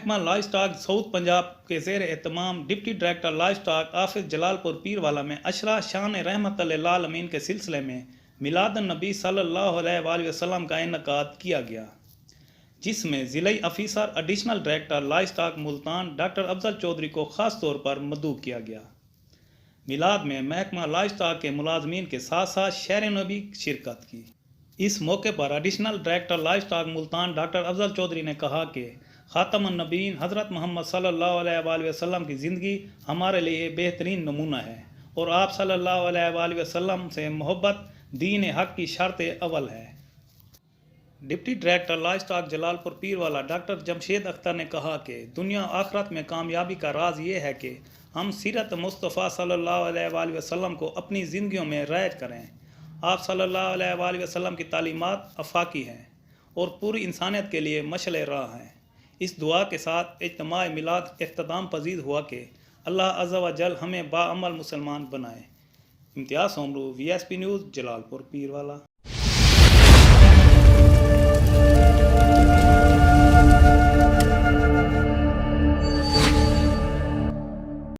محکمہ life stock south Punjab کے زیر اہتمام deputy director livestock office Jalalpur Pirwala میں عشرہ شان رحمت للعالمین کے سلسلے میں میلاد النبی صلی اللہ علیہ وآلہ وسلم کا انعقاد کیا گیا، جس میں ضلعی officer additional director livestock Multan doctor Afzal Chaudhry کو خاص طور پر مدعو کیا گیا۔ میلاد میں محکمہ لائف سٹاک کے ملازمین کے ساتھ ساتھ شہریوں نے بھی شرکت کی۔ اس موقع پر additional director livestock Multan doctor Afzal Chaudhry نے کہا کہ خاتم النبیین حضرت محمد صلی اللہ علیہ وآلہ وسلم کی زندگی ہمارے لیے بہترین نمونہ ہے اور آپ صلی اللہ علیہ وآلہ وسلم سے محبت دین حق کی شرط اول ہے۔ ڈپٹی ڈائریکٹر لائف سٹاک جلال پور پیروالا ڈاکٹر جمشید اختر نے کہا کہ دنیا آخرت میں کامیابی کا راز یہ ہے کہ ہم سیرت مصطفیٰ صلی اللہ علیہ وآلہ وسلم کو اپنی زندگیوں میں رائج کریں۔ آپ صلی اللہ علیہ وآلہ وسلم کی تعلیمات آفاقی ہیں اور پوری انسانیت کے لیے مشعل راہ ہیں۔ اس دعا کے ساتھ اجتماع میلاد اختتام پذیر ہوا کہ اللہ عز و جل ہمیں باعمل مسلمان بنائے۔ امتیاز سومرو، VSP نیوز، جلال پور پیروالا۔